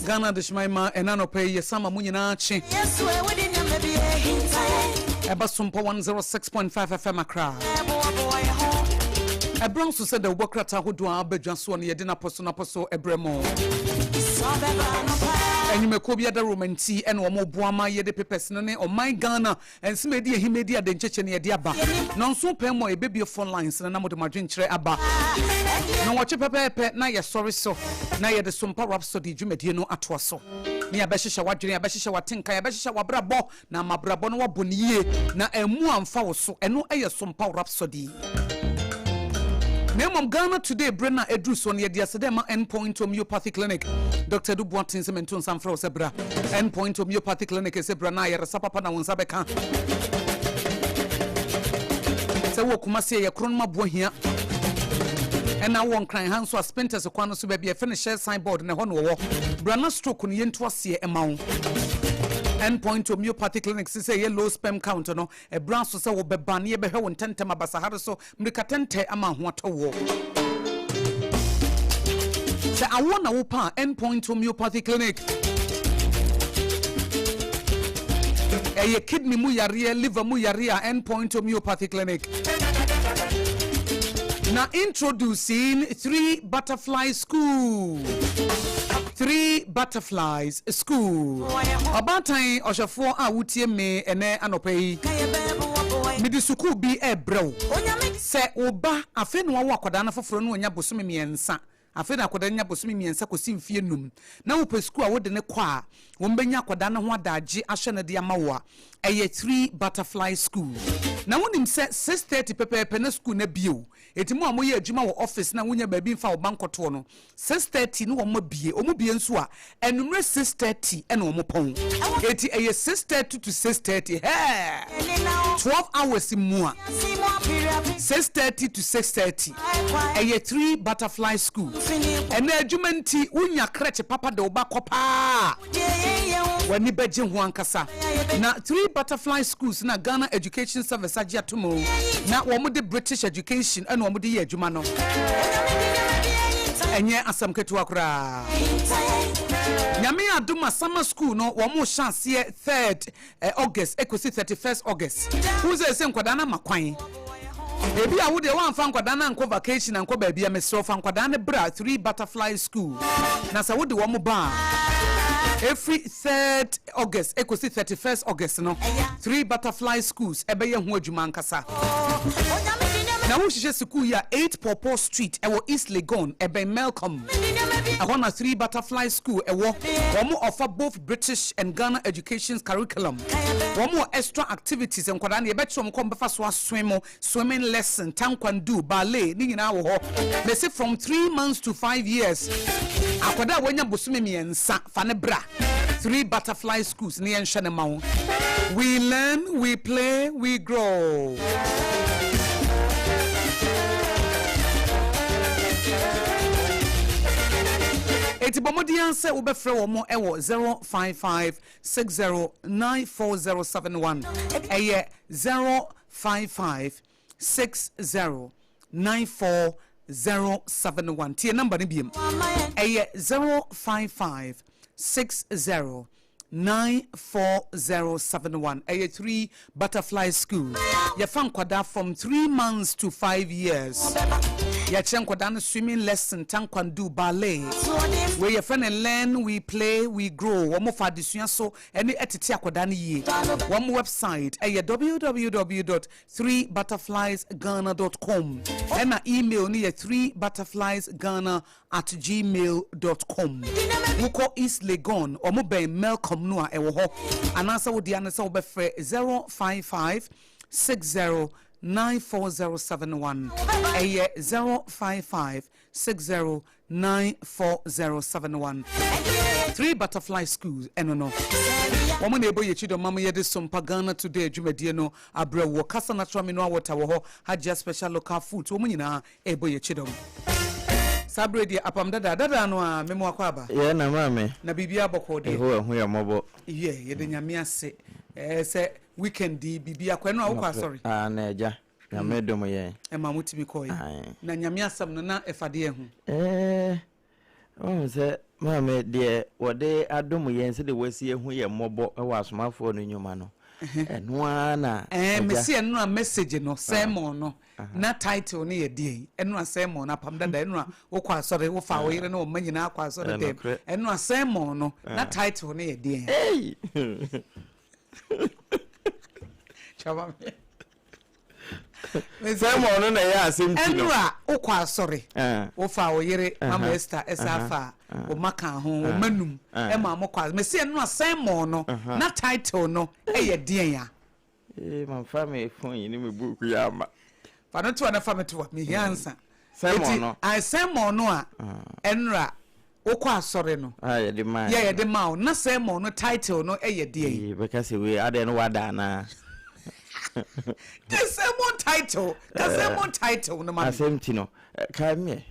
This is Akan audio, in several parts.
Ghana Dishmaima Enano Pay Sama Muninachi. Eba Sompa 106.5 FM Accra. Ebron so said the Wokrata who do Abedjanso and Yedina Posona Poso Ebremo. And you may call the Roman tea and one more Buama Yede Pepesnane or my Ghana and Smedia Himedia de Chechen Yadiaba. Non so pemo a baby of phone lines and Namo de Margin Tre Abba. No watch a pepe, na ya sorry so. Na ya the Sompa Rhapsody Jumediano Atwaso. Ni abeshisha wajini abeshisha watinka abeshisha wabrabo na mabrabo no waboniye na emu amfa wo so eno eye Sompa Rhapsody. Name Ghana today, Brenna Edruson, Yedia Sedema, Endpoint Homeopathy Clinic. Dr. Dubuatin Sementon Sanfro Sebra. Endpoint Homeopathy Clinic is Sebrana, Sapapana, Wonsabeka. So, Kumasi, a Kronma Bohia. And now one crying hands was spent as a corner to be a finished signboard in a honor. Brana stroke on Yentuasia amount. Endpoint Homeopathy Clinic say a low sperm count no a brown so will be banny be her 10 tema basahara so mrikatente ama huato wo. Say I wanna upa Endpoint Homeopathy Clinic. A kidney mu yaria, liver mu yaria, Endpoint Homeopathy Clinic. Now introducing 3 Butterfly School. 3 Butterflies School. About time Oshafo a wutie me ene anopai. Midi suku bi e bro. Se oba afe no wa akoda na foforo no nya bosome miensa. Afe na akoda nya bosome miensa kosi mfie num. Na wo pe school a wo de ne kwa. Wo mbenya akoda na ho adagye ahwe ne de amawa. Eye 3 Butterfly School. Na wonim se 6:30 pepe na school na bio. Etimu amoye adwuma wo office na wonya ba bi mfa wo bankoto no 6:30 no wo mabie omubie nso a enumre 6:30 ena wo mopon eti eye 6:30 to 6:30 he 12 hours mu a 6:30 to 6:30 eye 3 Butterfly School ena adwuma nti wonya kreche papa de wo bakopa wani beje ho ankasa na 3 Butterfly Schools na Ghana Education Service agya tomo na wo mo de British Education ena wo mo de adwuma no enye asam ketu akura nyame aduma summer school no wo mo chance 3rd August ekosi 31st August who say nkwada na makwan ebi a wo de wan fa nkwada na nko vacation na nko ba bia mesro fa nkwada na bra 3 Butterfly School na sa wo de wo mo ba every 3rd August ekosi 31st August no 3 Butterfly Schools ebe ye ho adwuma nkasa na wo hihye school ya 8 Pawpaw Street ewo East Legon ebe Malcolm ahona 3 Butterfly School ewo womo offer both British and Ghana education curriculum womo extra activities enkwada na yebetro mko mbefa so swimming lesson taekwondo ballet ni nyina wo ho they say from 3 months to 5 years akwada wonya bosome miensa fa ne bra 3 Butterfly Schools ni enhwe ma wo we learn we play we grow. Eti bomodian se ubefre wo mo ewo 055609407 eye 055609407 tie number ni biem eye 055609407 eye 3 Butterfly School ya fan kwada from 3 months to 5 years ya chen kwada na swimming lesson taekwondo ballet we your friend and learn we play we grow wo mo fa desua so ene etete akwada na yie wo mo website eye www.3butterfliesghana.com ena email ni 3butterfliesghana@gmail.com wuko East Legon o mo ben Malcolm no a ewo ho anasa wo dia na se wo be frɛ 055609407 eye 055609407 3 Butterfly Schools enono woman ebo yechido mama yede Sompa Ghana today adwumadie no abrewo kasa natural mineral water wo ho haja special local food wo nyina ebo yechido Sabredi Apam Dadaa no a memo akwaba ye na mame na bibia bokode eho ya mobo ye de nyame ase say weekend di bibia kwa no akwa sorry na eja na medom ye e ma mutimi koy na nyame asam no na efade hu say mama de wode adom ye nse de wasi hu ye mmobo e wa asomafo no nyuma no eno ana mesi eno a message no sermon no na title ne ye die eno a sermon na Apam Dadaa eno a wo kwa sorry wo fa wo yire na wo manyina akwa sorry dem eno a sermon no na title ne ye die chaba sermon no na ya asemti no eno a wo kwa sorry wo fa wo yire mama Esther esafa wo maka ho wo manum e ma mo kwa mesi eno a sermon no na title no e ye die ya man family phone ni me book ya ma fa no to na fa me to me hiansa sermon no I sermon no a enra wo kwa sorry no ye de ma ye de ma na sermon no title no e ye die because we ade no wada na the sermon title no man asemti no kai me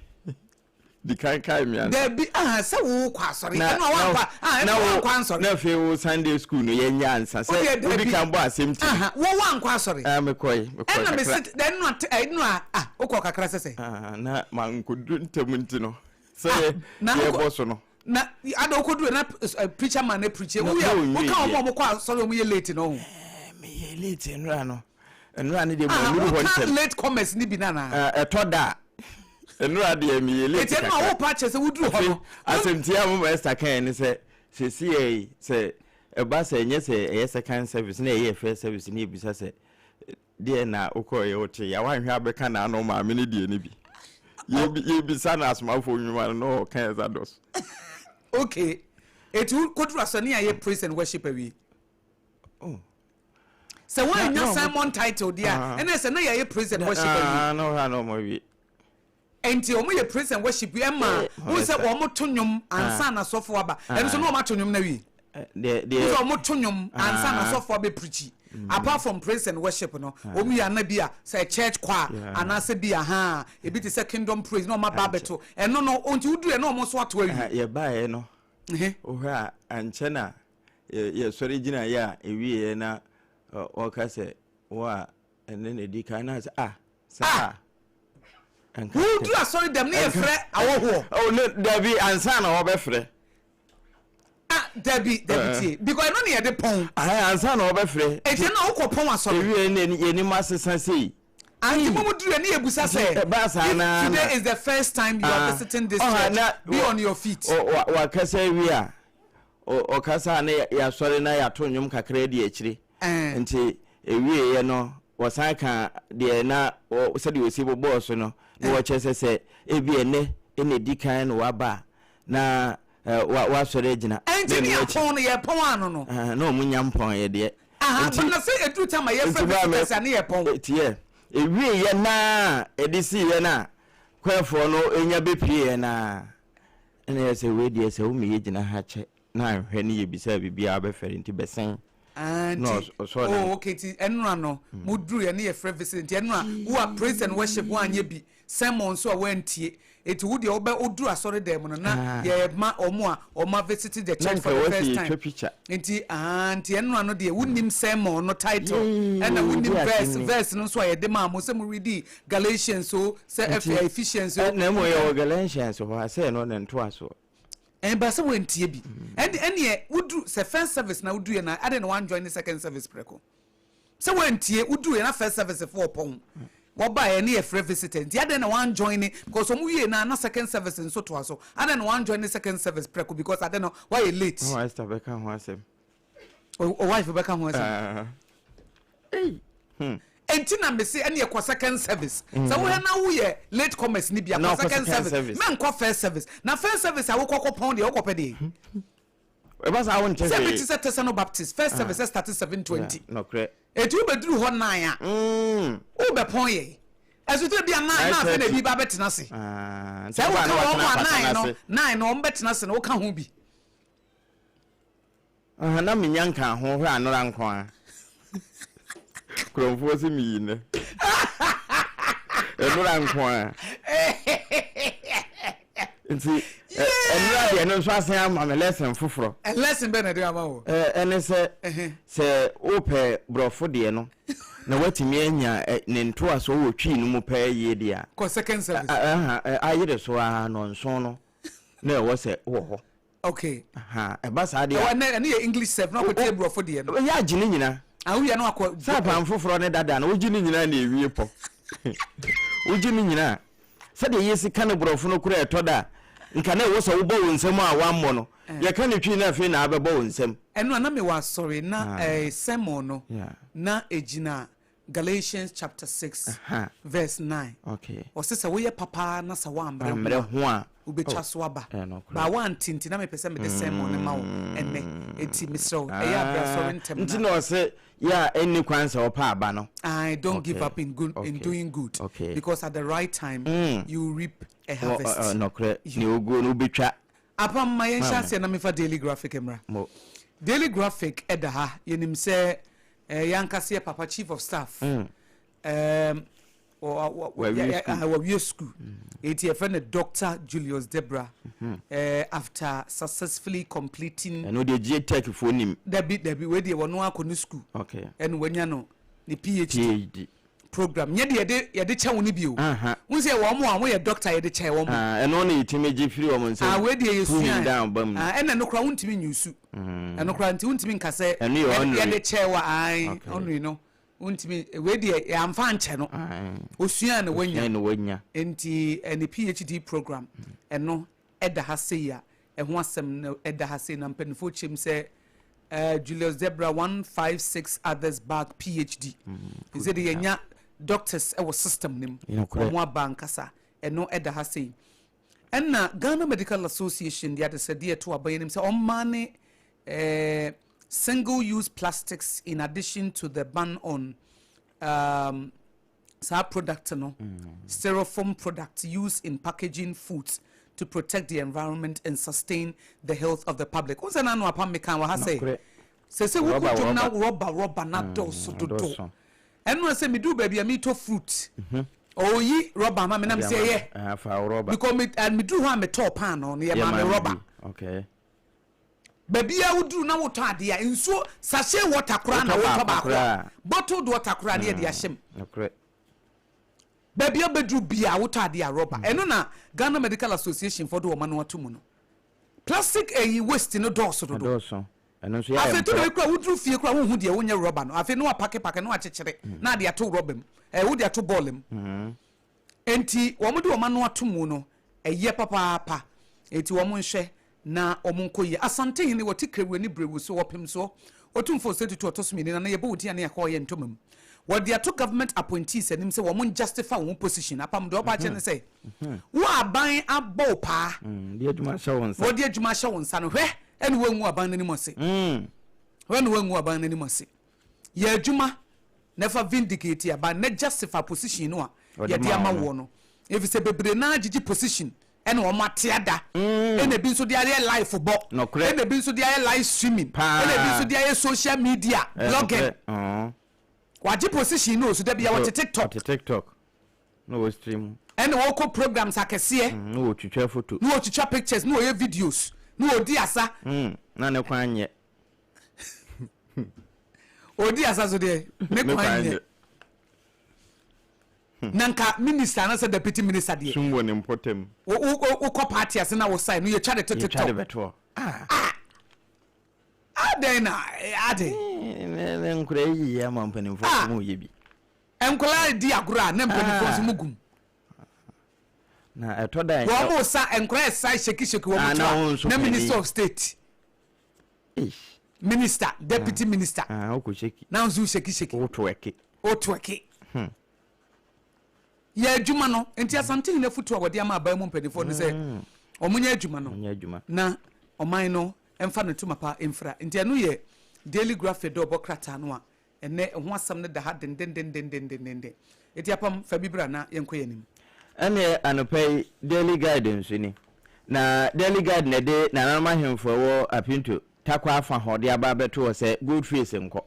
di kai me an there be say wo kwa sorry no wa pa no wa kwa sorry na fe wo Sunday school no ye nya ansa say we bi kan bo asemti wo wa kwa sorry me koi na me sit then no wo kwa kakra sese na man kodu ntemunti no say ye boss no na ada okodu na preacher man na preach wo ka mo kwa sorry mo ye late no me ye late enra no ne de mo nuru ho ntem late comments ni bi na na etoda enra de me ye late ete na wo pa che se wuduru ho no asemti am mo Esther kan ni say say e ba say nye say e second service na e first service ni ebisa say de na okoye ote ya wan hwe abeka na no ma me ne de ni bi ye bisa na asmafo nyuma no kan za dos okay etu kodru asani aye praise and worship awi so when your sermon title there and say na aye praise and worship awi no mo wi enti o mo ye praise and worship we ma wo say o mo tonwom ansa na sofo aba enso no o ma tonwom na wi de o mo tonwom ansa na sofo aba preach apart from praise and worship no omu ya na bia say church choir anase bia e bi te say kingdom praise no ma babeto eno no onti udu e no mo so ato awi ye ba e no o ha anche na ye sori gina ya ewie na o ka say wa ene ne di kan na say sa who do sorry dem na ye frɛ awoho no David ansa na wo be frɛ Debbie because no near the pon ansa na wo be frɛ e je na wo ko pon asɔre ewie ne ni masesa sei anti mo duru ani ebusa say today is the first time you are visiting this church be on your feet wa kasa ewie o kasa na ya sɔre na ya to nwom kakra di akire nti ewie ye no wo san ka de na se de osi bobo so no na wo chese se ebi ene dikan no waba na wa sɔre gina enti ya pon ye pon ano no na omunya mpon ye de but na say edu time ye frɛ be ye pon tie ewie ye na edisi ye na kwefo no enya bepie na ene se we de se wo me ye gina ha che na hwɛ ne ye bisa bibia abɛfɛre nti bɛsen no okay ti enra no mudru ye ne ye frɛ visit enra wo praise and worship wo anye bi sermon so a wantie eti wo de oba oduru asɔre dem no na ye ma omo visit the church for the first time enti enra no de wunnim sermon no title and wunnim verse no so ye de ma mo se mo read Galatians so say Ephesians so na mo ye Galatians so say no na nto aso ba se wantie bi and ye wudu se first service na wudu ye na ade na one join the second service preko se wantie wudu ye na first service for pon wo ba ye na ye free visitor nti ade na one join because omu ye na second service nso to aso ade na one join the second service preko because ade no why you late oh I start back ho asem o wife back ho asem enti na me say ene ye kwa second service so we na wo ye late commerce ni bia kwa second service men kwa first service na first service a wo kokopon de wo kopede e ba sa won tese say it is a Tesano Baptist first service started 7:20 no correct etu beduru ho 9 a wo be pon ye esu to bia 9 na fe na bi ba betena se say wo ka 9 no betena se no wo ka ho bi na me nyanka ho hwe anora nkwa kromfo si mi ne enura nkwa nti enra de no so asen ama me lesson foforo lesson be na de ama wo ene se ope brofo de no na watimi anya ne ntoa so wo twi no mu pa ye de a ko second service ayede so no nso no na wo se wo ho okay e ba sa de na ye English serve no ko tie brofo de no ya gine nyina awuya no akọ sa pan foforo ne dada na wo gine nyina na ewie po wo gine nyina sa de yesi kan brofo no kura etoda nka na wo so wo bo nsem a wammo no ye kan twi na afi na abebo nsem eno na me wa sorry na sermon no na ejina Galatians chapter 6 verse 9 okay o se wo ye papa na sa wa ambre ho a ubetwa so aba ba wa ntinti na me pese me de sermon ma wo enne enti misro e ya bra sorry ntem na nti no se ya eni kwansa wo pa aba no I don't give up in doing good because at the right time you reap a harvest no kre ni ogo no betwa apam ma yen chance na me fa daily graphic emra daily graphic edaha yenim se yankase papa chief of staff we school ATFN Dr. Julius Debra after successfully completing no the GTech for him Debbie we dey wono akonu school okay and wanya no the PhD program ye de che woni bio won say wo mo a wo ye doctor ye de che wo mo and only itimeji free wo mo say we dey yesu down bam and no kra wontimi nyusu and no kra wontimi nkase ye de che wa ai onu no wontimi we dey amfa nche no osua na wanya enti any PhD program eno eda ha say ya ho asem na eda ha say na mpanifo chem say Julius Debra 156 others back PhD he said yenya doctors our system nim mo bankasa eno eda ha say enna Ghana Medical Association dia de said to abayenim say on mane single use plastics in addition to the ban on product no styrofoam products used in packaging foods to protect the environment and sustain the health of the public. What's an annual Apam Mekan wa say? Say we could do now rubber na dos do. And when say me do baby me to fruit. Oh ye rubber ma me nam say yeah. Rubber. Because me and me do ha me top pan on ye ma me rubber. Okay. Baby I would do na water dia nso sachet water kura na water ba kura. Bottled water kura na ye dia hyem. Okay. Baby obedru bia water dia rubber. Eno na Ghana Medical Association for do o manu atomu no. Plastic waste no do do. Eno so ya. Afi to no kura wudru fie kura wo hu dia wonya rubber no. Afi no apake no achechire. Na dia to rubber wo dia to ball enti wo mo de o manu atomu no eye papa enti wo mo nhwe na omunkoye asante ni woti krewe ni brewu so wopem so otumfo state to otosumi ni na yebo odi ane yakoye ntomam wodi ato government appointees anim se wo mon justify won position apam do ba che ne say wo aban abo pa di adwuma sha won sa wodi adwuma sha won sa no hwe ene wo nwu aban nani mo se ene wo nwu aban nani mo se ye adwuma never vindicate aban na justify position no a ye dia ma wo no if say bebre na gigi position ene wo matiada ene bi nso dia live bo ene bi nso dia live streaming ene bi nso dia social media blogging waji position no so da bia wo TikTok no wo stream ene wo ko programs akese no wo twitwa photo no wo twitwa pictures no wo ye videos no wo di asa na ne kwanye odi asa so de ne kwanye nanka minister na say deputy minister de sumbo ne mpotem wo ko party ase na wo sign no ye twa de TikTok adena ade ne nkura yi ya ma mpanimfo mu ye bi enkola di agura na mpanimfo mugum na etoda wo mo sa enkola sai sheki wo mo twa na minister of state minister deputy minister o sheki na nzu sheki o tweke ya adwuma no enti asante na futu a wode ama aban mu mpanimfo ne se omunya adwuma no na oman no emfa no tuma pa emfra enti anu ye daily graphic do bokrata no a ene ho asam ne da ha den enti apam fa bibra na yenkoye nim ene anopai daily guidance ni na daily guide ne de na na mahemfo wo apinto takwa afa hode aba beto se good face nko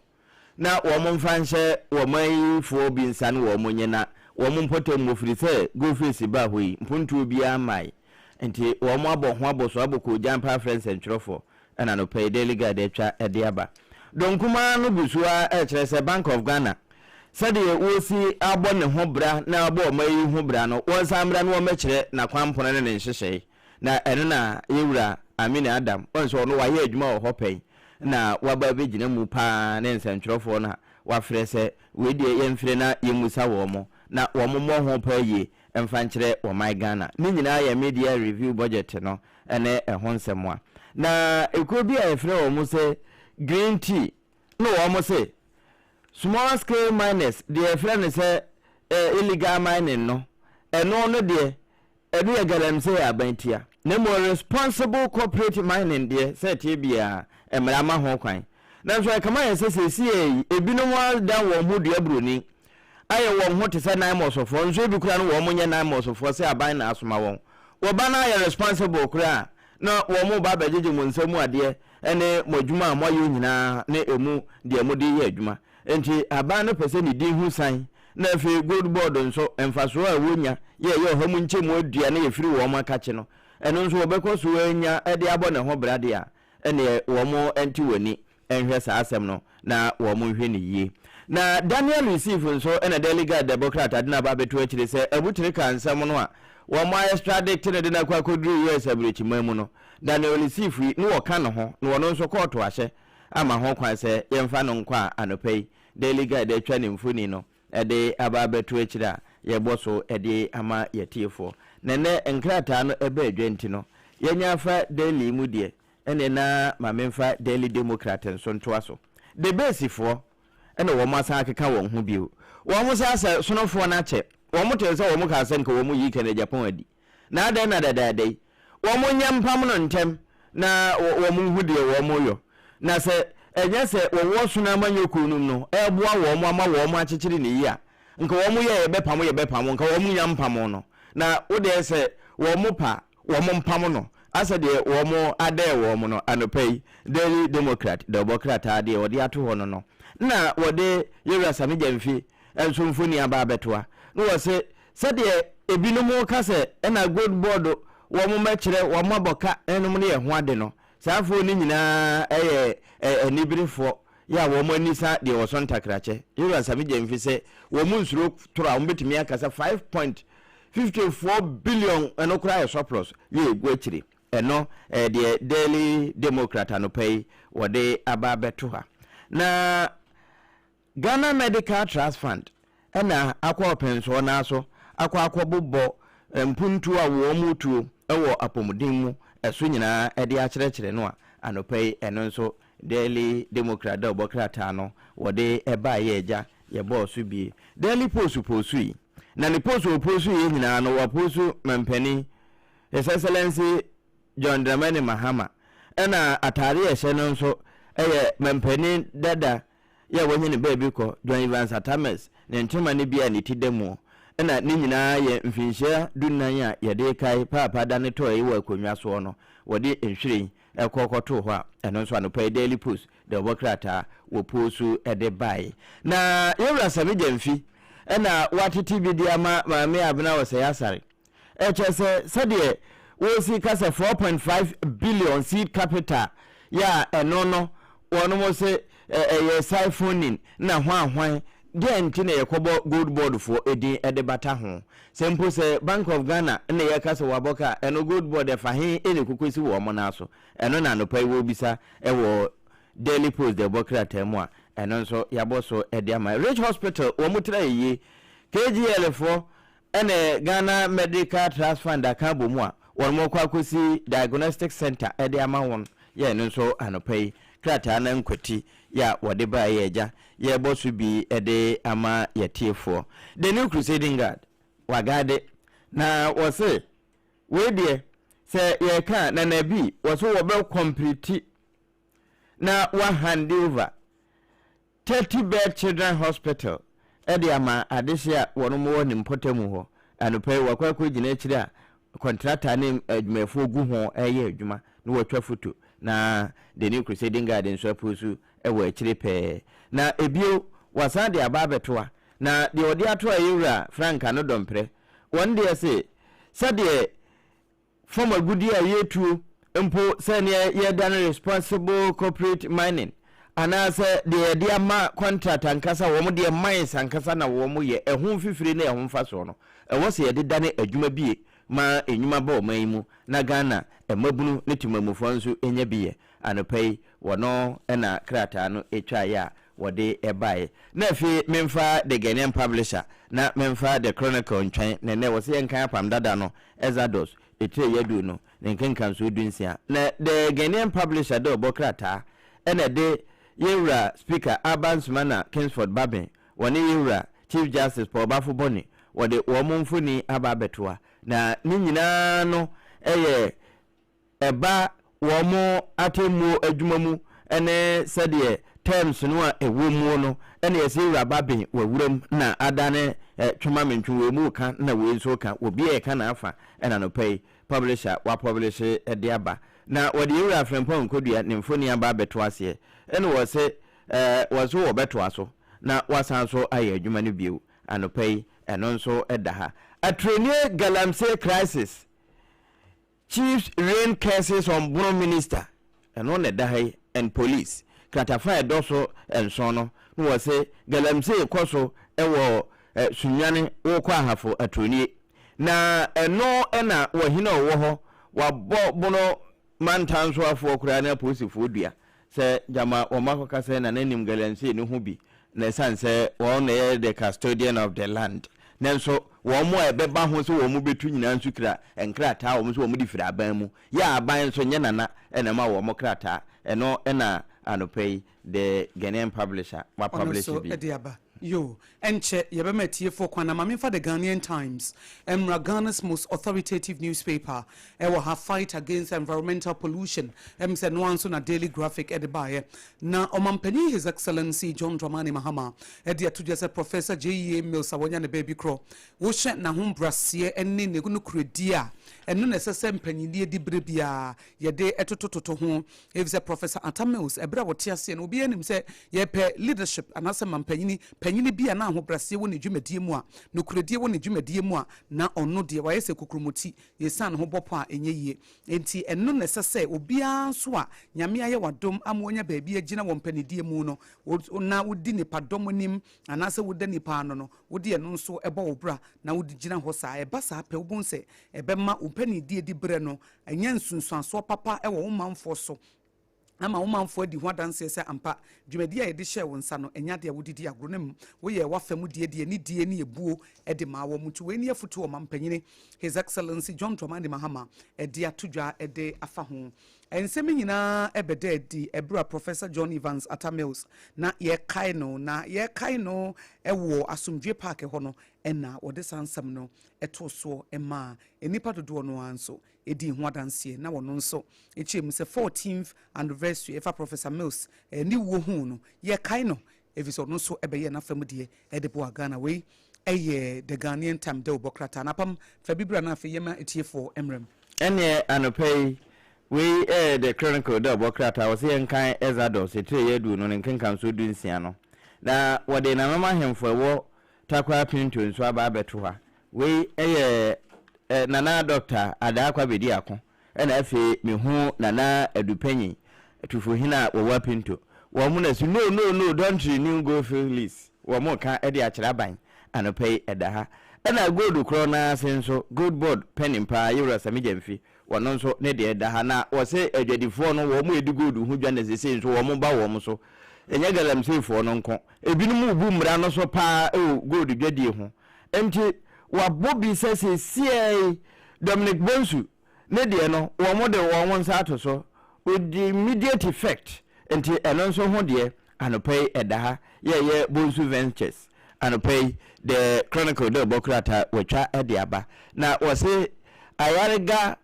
na wo mo mfa nche wo mai fo bi nsan wo mo nyena wo mo mpotem mo firi se good face ba hoyi mpuntu obi amai nti wo mo abo ho abo so abo ko jampa friends and trofo na no pay daily guide etwa ede aba don kuma no busua kire se Bank of Ghana sade wo si abo ne ho bra na abo mai ho bra no won samra no ma kire na kwampono ne nhyehyeye na eno na yewura Amina Adam onso no waye adwuma wo hopei na waba begina mu pa ne nsantwerofo na wafrɛ sɛ we die yɛmfrɛ na yɛmusa wɔ mo na wɔ mo mo ho pa yi emfa nkyerɛ wɔ my Ghana ne nyinaa yɛ media review budget no ene ɛho nsɛm a na ekuro bi a yɛfrɛ wɔ mo sɛ green tea no wɔ mo sɛ small scale miners de yɛfrɛ ne sɛ illegal mining no ɛno no de ɛno yɛ galamsey abantia na mo responsible corporate mining de sɛ tie bia emrama ho kwan na so kama yɛ sɛ sɛsie ebinom da wɔ ho dua broni ayɛ wɔ ho te sɛ nine mosofo nso bi kura no wɔ mo nyɛ nine mosofo sɛ aban na asoma wɔn wɔ ba na yɛ responsible kura na wɔ mo ba bagyeje mo nsamu adeɛ ɛne mo adwuma a mo ayɛ nyinaa ne emu de mo de yɛ adwuma enti aban no pɛsɛ ne din hu san na fe gold board nso emfaso a wonya yɛ ho mu nkyɛ mo adua na yɛ firi wɔ mo akakye no ɛno nso wɔbɛkɔ so anya ɛde abɔ ne ho brade a ɛne wɔ mo enti wani enhwe sa asem no na wo mo hwe ne yie na Daniel receive nso ena delegate Democrat adina ba beto akire se abutire kan nsem no a wo mo extradite ne de na kwa kodru US abrechi mamu no Daniel receive ni wo ka no ho na wo no nso court ahye ama ho kwan se yemfa no nkwa anopai delegate de twa ne mfuni no ede aba beto akire a ye boso ede ama yetiefo na ne nkrata no ebe adwenti no yenya fa daily mu de ene na mamemfa Daily Democrat nso ntoa so the basefo ene wo masa akeka won ho bio wo mo sa sonofo na che wo mo te se wo mo ka se nka wo mo yi kana Japan adi na ada na dada dai wo mo nyampam no ntem na wo mo hu de wo mo yo na se enye se wo wo so na manyoku num no eboa wo mo ama wo mo akyekyere ne yi a nka wo mo ye bepam nka wo mo nyampam no na wo de se wo mo pa wo mo mpam no asa de wo mo ade wo mo no anopai Daily Democrat ade wo de ato ho no na wo de yewura same jamfi enso mfoni aba betoa no wo se de ebinom ka se na gold board wo mo mekire wo mo aboka enum ne ye ho ade no saafo ni nyina enibirifo ya wo mo anisa de wo so ntakrache yewura same jamfi se wo mo nsuro tora wo betimi akasa 5.54 billion enokura surplus ye egu akire eno the Daily Democrat anopai wode ababeto ha na Ghana Medical Trust Fund ena akwa penso na so akwa bobbo mpuntu a wo mutuo ewo apomuden mu eso nyina ede akyerɛkyerɛ no a anopai eno nso Daily Democrat da obokrata no wode eba ye agya ye boss bi Daily Post yi na ne post yi nyina no wa post mampani His Excellency John Dramani Mahama ena atare ehye no nso mampani dada ya wonye ne baby ko John Evans Atames ne ntema ne bia ne tidemu ena ne nyinaa ye mfinhyia dunnan a ye de kai papa da ne to yi wa konwa so no wode enhwire ekokoto ho a eno nso anopa Daily Post de obokrata wo posu ede bai na yewura same jamfi ena watiti bi dia maame abna wo sɛ Asare eche se we see kasa 4.5 billion seed capital ya eno no wono mo se siphoning na hwan de nti na yekobo gold board for edin edebata ho sempo se Bank of Ghana na ye kasa waboka eno gold board fa he ene kokosi wo mo na so eno na no pai wo bisa ewo Daily Post de bokrata mu a eno nso yaboso ede ama Rich Hospital wo mutra yi KGL for ene Ghana Medical Trust Fund akabo mu a won mo kwa kosi diagnostic center ede ama won ye no nso anopai krata na nkwati ya wode ba ye agya ye bosu bi ede ama yetiefo the New Crusading Guard wagade na wose we de se ye ka na nabi wose wo be complete na wa hand over 30 bed children hospital ede ama adesia won mo woni mpotamu ho anopai wakwa ko gina akire a contractor ne adwumafo gu ho eye adwuma no watwa foto na the New Crusading Garden so apusu ewo akire pe na ebio wasan de aba betoa na de odi ato ayura franka no dompre won de say de form agudi a yetu mpo se ne ye done responsible corporate mining anase de ama contract ankasa wo mo de mines ankasa na wo mo ye ehun fifiri na ehun fa so no ewo se ye de dane adwuma bie ma enyuma ba o man mu na Ghana emabunu ne timamufo nso enya bie anopai wono na krata no etwa ya wode ebae na fi memfa the Ghanaian publisher na memfa the Chronicle ntwan ne wo se yenkan Apam Dadaa no ezados etre yedu no ne nkenkan so dunsia na the Ghanaian publisher de obokrata ena de yewra speaker Abansmana Kingsford Babin woni yewra Chief Justice Paul Bafoboni wode wo momfuni aba betoa na ni nyina no eba wo mo atemu adwumamu ene sede terms no a ewo mu no ene yesi yewra Babin wawuram na adane twoma mentwu we mu ka na we so ka obi e ka na afa ena no pay publisher wa publish de aba na wode yewra Frempong Kodua ne mfoni aba beto ase ene wo se wo so wo beto aso na wasan so aye adwuma no biu anopai eno nso edaha atrenie galamsey crisis chiefs rain cases on Bruno minister eno ne dahai and police katafa edoso enso no wo se galamsey koso ewo sunwane wo kwa hafo atrenie na eno ena wo hina wo ho wa bono mantanso afo kura na posifo dua se jama o makoka se na nanim galamsey no hu bi na sanse wo na the custodian of the land nanso wo mo ebeba ho so wo mo betu nyina nsu kra enkrata wo mo so wo mo di fira aban mu ya aban so nye nana ena ma wo mo krata eno ena anopai the Ghanaian publisher wa publish bi yo enche yebemetie for kwana mamfa the Ghanaian Times Ghana's most authoritative newspaper will have fight against environmental pollution said no answer na daily graphic edibaye na omampani His Excellency John Dramani Mahama edia to just Professor J.E. Mills awonya ne baby cro wo hye na ho brase enne ne no kredia eno na sese mpanyini di brebia ye de etotototo ho if say Professor Atam Mills ebra wote ase no obi anim say ye pe leadership anase mampanyini panyini bia na ho brase wo ne dwumadie mu a no kredie wo ne dwumadie mu a na ono de wa yese kukrumuti ye san ho bopo a enye yie enti eno na sese obi anso a nyame aye wadom amonya ba bia gina wo mpanidie mu no na wodi ne padom nim anase wodi ne pa no wodi eno nso ebo wo bra na wodi gina ho sa eba sa pe wobon se ebema mpanidie di bre no enya nsunsuanso papa ewo wo manfo so ama womanfo adi ho adanse se ampa dwumadi a yede hye wonsa no enya de wodidi agro nem wo ye wafam die ne ebuo ede ma wo mutu we ni afutu o mampanyine His Excellency John Dramani Mahama ede atodwa ede afa ho ensemi nyina ebede di ebra Professor John Evans Atamils na ye kai no ewo asomdwe park ho no ena wode sansam no eto so ema enipa dodo no anso edi ho adanse na wono nso echiem se 14th anniversary efa Professor Mills ni wo hu no ye kai no eviso no so ebeye na famudie edebo Ghana we eye the Ghanaian Time de obokrata na pam fa bibra na fe yema etiefo emrem ene anopai we the Chronicle de obokrata wo se enkan ezados etre yedu no nkenkan so dunsia no na wode na mama hemfo wo takwa pinto nso aba abeto ha we nana doctor adakwa bedi ako ena afi mehu nana adupanyi tufo hina wo wa pinto wo mu na su no don't renew go fill list wo mu ka ede akira ban anopai edaha ena gold kro na senso gold board pen pa yura samijemfi wono nso ne de edaha na wo se adwadifo no wo mu edi gold hu dwa na sese nso wo mu ba wo mu so enya galamsey fo no nko ebinum bu mra no so pa gold dwadie ho enti wa bobi sese sie Dominic Bonsu ne de no wo mo de wo nsa ato so with the immediate effect enti eno nso ho de anopai edaha ye Bonsu Ventures anopai the Chronicle de Bokrata wetwa ediaba na wose Ayariga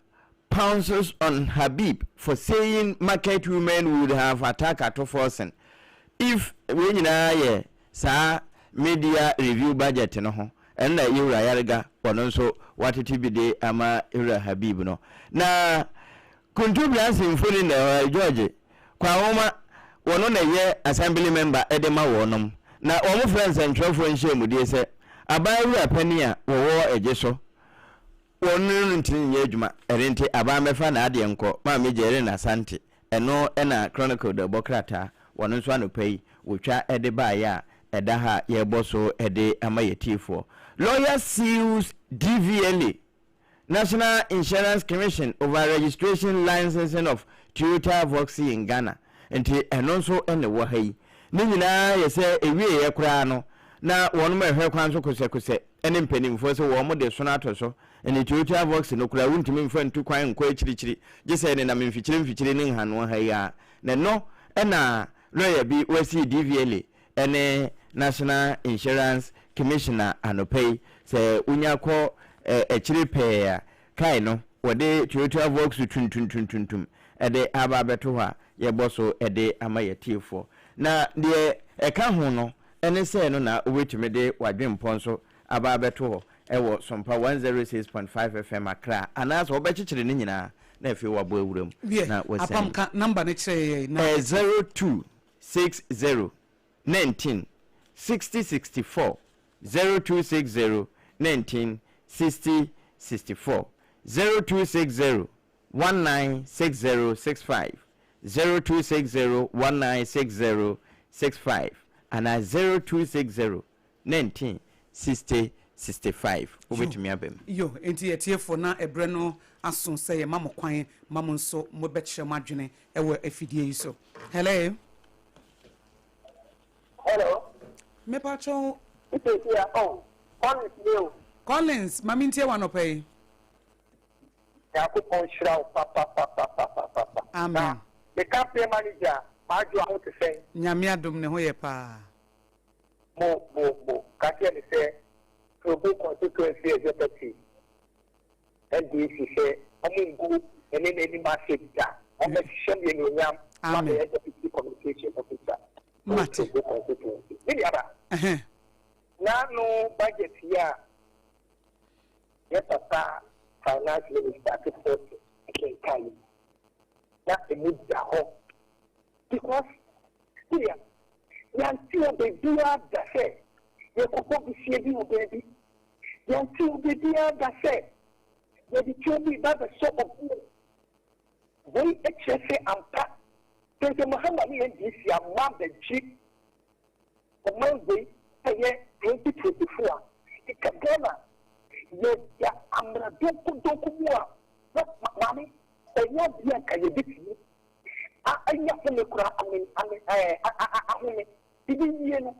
pounces on Habib for saying market women would have attacked at Forsen if we nyina ye sa media review budget no ho enna yura Ayariga wono nso watete bide ama Ira Habib no na contributions infoni na George kwa homa wono na ye assembly member edema wonom na omo friends and trofo nhye mudie se abayura pani a wo eje so wonu ntin ye adwuma erente aba mefa na ade enko ma me jere na sante eno na chronicle de bokrata wono nso anopai wotwa ede ba ya eda ha ye boso ede amayetifo lawyer seals DVLA National Insurance Commission over registration licensing of Toyota Voxy in Ghana enti eno nso ene wo hai ni nyina ye se ewie ye kura no na wono ma hwe kwan so kose ene mpanimfo so wo mo de so na atoso ene Toyota Voxy no kura wuntimi mfa ntu kwan nko akirichiri gese ene na mfikyire ni nhano ha ya na no ena lawyer bi wasi DVLA ene National Insurance Commissioner anopay se unyako echiri pe kai no wode Toyota Voxy tuntuntuntuntum ede aba beto ha ye boso ede amayetifo na de eka ho no ene se no na obetumi de wadwempon so aba beto ho ewo Sompa 106.5 FM Accra anaso obechichire ni nyina na efe wabo awuram na apam ka number ne kire na 0260 19 6064 0260 19 60 64 0260 196065 0260 196065 and 0260 19 60 65 obetumi abem yo enti etiefo na ebre no aso se ye mamo kwan mamo nso mo bekyere madwene ewo afidie yi so hello me pacho here Collins mami ntie wanopay Yakupon shira papa amen the campaign manager majo how to say nyame adom ne ho ye pa mo katia ni say probo constituency executive NDC say amungu ene market da omo shem ye nyam ma the deputy communication officer mate constituency ni aba na no budget here yes papa finance minister to support Kenya na emuja ho because here yanti obedia da se ye kopo bisie bi obebi yanti obedia da se ye di chobi ba the shop of we HSA ampa President Muhammad ni NDC amam the G the Monday 2024 ikagana ya amra doku mwa mami enya bia ka ye bitini anya fune kura amen ahune bibi ye no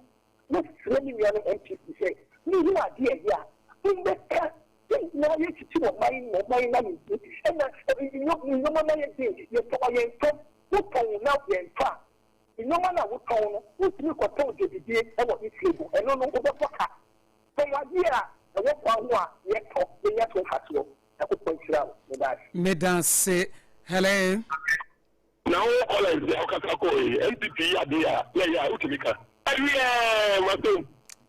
no fremi mi ano MPC say ni hu ade ya mbeka na ye titi wo mai na ni ena no na ye dey ye to ye to wo ton na ye nfa inoma na wo ton no wo timi ko ton de bibie e wo ni table eno no wo boka so wadi a wo kwa ho a ye to ye to fatwo e ko ponchira me dance hello now all is the okakako MPP adia ya utimika awie mato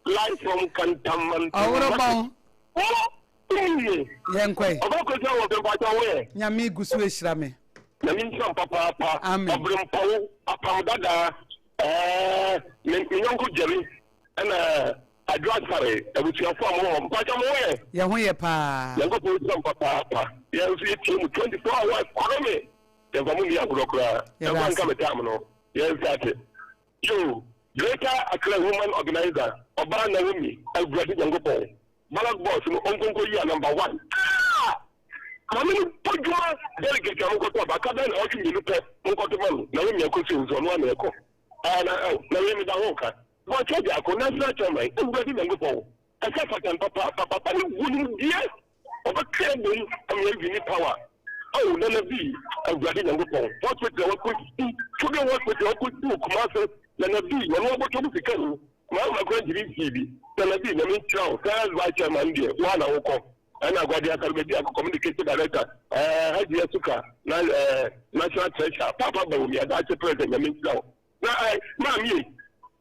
live from Kantaman awrobon yenkwe obako se wo be baja we nyame gusu ehira me na min tram papa obrim pawo apam dada nyonko jeri na Adwoa Asare ebutuafo amom baja mo we ye ho ye pa yango po tram papa ye fi team 24 hours kwame the family akurokura the one come time no yes that you greater Accra woman organizer oba na wumi Albrady yango po ballot boss no onkonko yi number 1 mami pojuma delegate amko to ba ka ben o ju ni pe onko to man na wumi akosi nzo no na eko na wumi da hoka bo cheja ko national chairman Albrady yango po aka fatan papa ni wuni die oba krebo am ye power oh na bi Albrady yango po what with the work to the work with the work to commerce na bi wonu go to fikanu ma ko jiri TV na bi na min travel ka ba chairman die wa na woko ana gwadi akalbedi ako communication director haji suka na national treasurer papa ba umi ada president na min travel na ma mi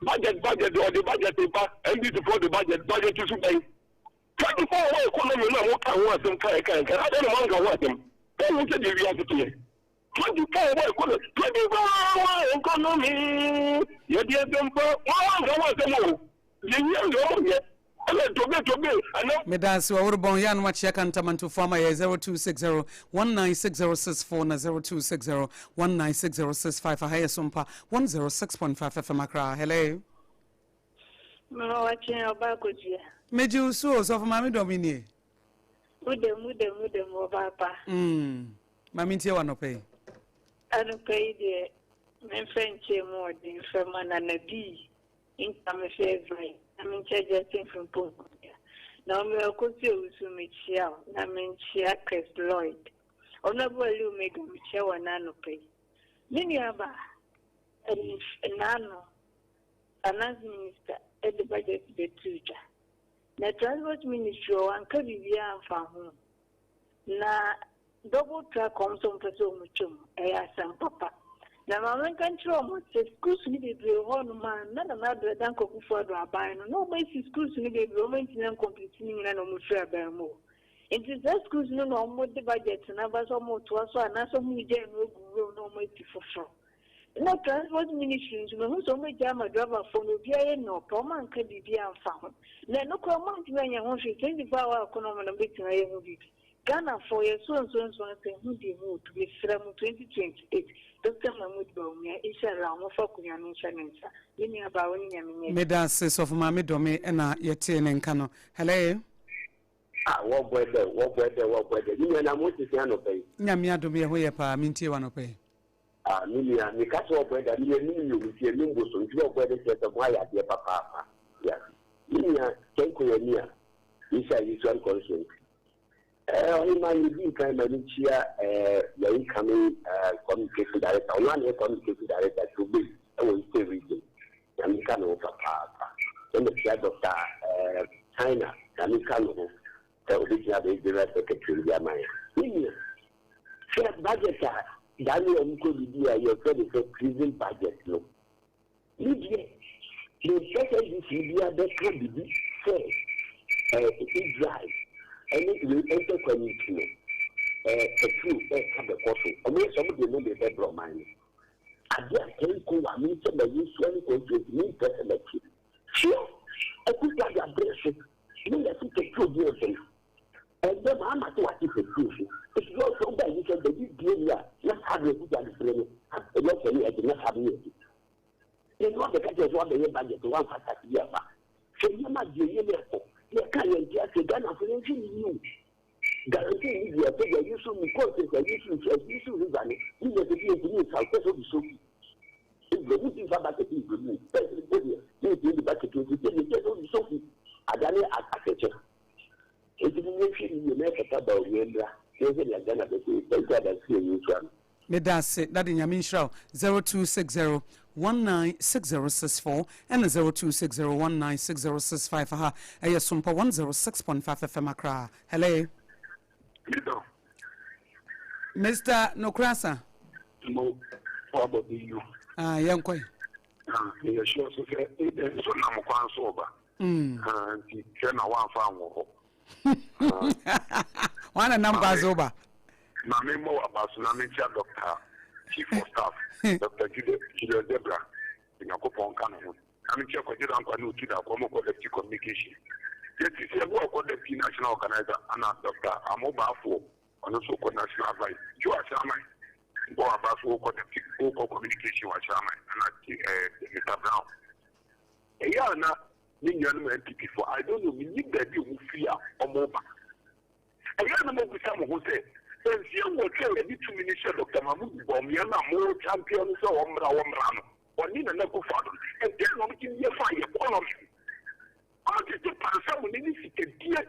budget or the budget pa NDC for the budget is by 24 hours economy na mo kan wa sem kai I don't know manga wa sem kan mo se dey react to it 24 hours economy ye dey dem po wa ga wa sem o ye ndo mo ye Medas or bon yan watch yakantaman to former 0260 196064 na 0260 196065 for higher Sompa 106.5 FM Accra. Hello. No, watching Aboagye. Meju so of Mammy Domini. Mudem, Papa. Mammy Tia no pay. I don't pay the men French more than from an D. Income favorite. I'm in charge of things from Pongo. Now, me a could to meet Shell. I mean, Chris Lloyd. Honorable, you make a Michelle and Nano pay. Many of us, and Nano, finance minister at the budget the tutor. The transport ministry and Caribbean farm. Na double track comes on for so much. I asked some papa. Na mama control mo se schools ni be one man na na dan ko for do aban no ba si schools ni be o maintain complete ni na no mo free aban mo it the schools no no mo de budget na ba so mo to so na so mu je no guru no mo ti fofo na transport ministry no so mo jama driver for no bia no to man ka bibia amfa ho na no ko man ti anya ho 24 hour ko no mo na betina ye ho bibi Ghana for your so say who dey move to be from 2028. Dr. Mahmoud Baumia is around for Kuyan Chanensa. You know about when Medas of Mammy Domi and Yatin and Cano. Hello. What weather? You and I'm with the piano pay. Yamia do me away pa minty one pay. Milia, the castle of weather, you with your nimbus, and your weather set of why at your papa. Yes. Milia, take near. This is one conscience. In my kind of the incoming communication director, one communication director to be a stay region. Yamikano of Papa. Then the chair of China, Yamikano, the original direct secretary of Yamaya. Fair budget, Daniel Mukodia, your credit for prison budget. No. Lydia, the second is Lydia, that can be fair. It drives. And it will enter community. A true have the coffee. I mean, some of the know the bedroom mine. I just can't go. I mean, some of you swelling to me personally. Sure, I could have a blessing. You know, I think a true blessing. And then I'm not what you could do. It's not so bad. You can be dear. Let's have a good friend. Locally, I did not have it. You know, the country is one day budget to 1 year. So you might be a you can't get Ghana for you. Guarantee you are taking you so many courses and you should run it. You have to be a new South of the Sophie. If the meeting about the people, you the bucket to the Sophie. I done it at architecture. If you make a about Yendra, there's a Ghana that you can. Medas that in Yamin Shroud 0260 196064 and 0260 196065 for her. Sompa 106.5 FM Accra. Hello. Mr. Nokrasa. No, what about you? Young Quay. Yeah, sure. So, it's not a sober. And he can one farm. One number over. My memo about tsunami doctor, chief of staff, Dr. Julia Debra, in a coupon canon. I'm in check with you on Kida, Como collective communication. Yet, it's a work on the national organizer, and Dr. Amobafo, on the so called national advice. You are Shaman, go about local communication with Shaman, and Mr. Brown. A year now, Ninjan MPP for I don't know, we need that you fear or mobile. A year number with someone who said, young will tell the 2 minutes Dr. Mahmoud Baumia, more champions or Omrano, or Nina Nako Father, and then I'm getting your fire. I just to pass someone in this dear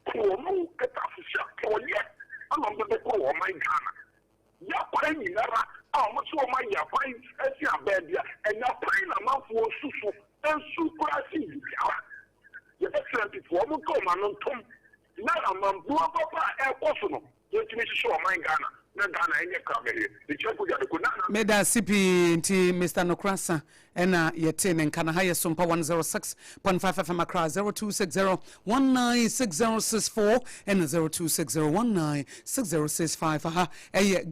Kuomo Catafisha, or yet, I'm on the call of my Ghana. Yapay, how much of my Yapay, as your bed, and Yapay amount for Susu, and Suprasi. Your Excellency, for Mokom and on Tom. Now I'm Papa and Personal. Meda CP nti Mr. Nokrasa ena yetin and kana haya Sompa 106.5 FM Accra 0260 196064 and 0260 196065 aha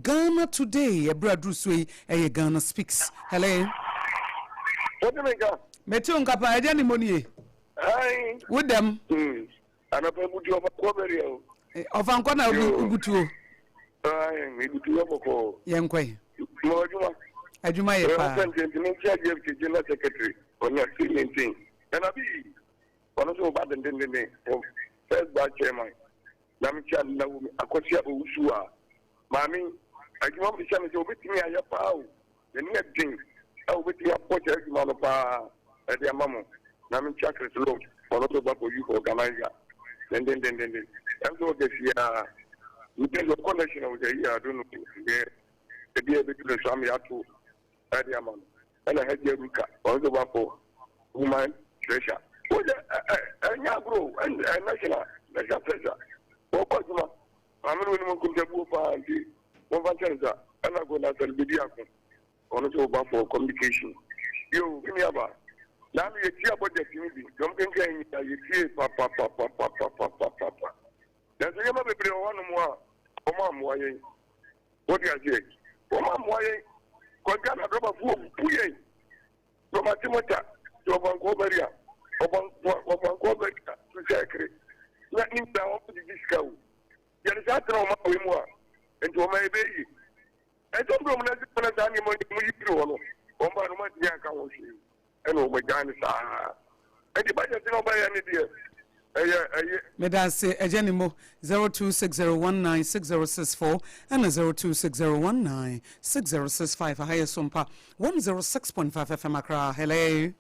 Ghana today Bradru Sui Ghana speaks. Hello. What do you make? Metu nkapa edia ni moni. Aye. With them. And I put you over Coverio. Of Ancona Ubutu. Aye, maybe two of a call. Yanquay. Mojuma. Ajuma General Secretary on your feeling thing. And I be one of the bad and then the name of first bar chairman. Namicha Akosua Usua. Mammy, I give up the channel to wait me at your power. The next thing, I will wait your portrait at their mamma. Namicha Low, one of the Babu you organizer. Then. I'm so this year. You take the connection of the year, I don't know. The be able to the Swami Atu at their mamma. And I had your Ruka, all the Bapo, woman, treasure. Oh, and Yagro, and national treasure. Oh, Pasuma, I'm going to go for the one Vanessa, and I go to the video on the for communication. You, give me about. Now you see about the community. Don't think you see papa. There's a young baby one more. Oma Moye. What do you say? Oma Moye. Kokana drop of Puye. From a Timota to Bancoberia. Bancoberia to Sacre. Let him down to the disco. There is a trauma and to my baby. I don't know when I'm animal to you. Oma Yanka. And oh my God, and the budget is not by any dear. Medase Ejenimo 0260196064 and 0260196065 a higher Sompa 106.5 FM Accra. Hello.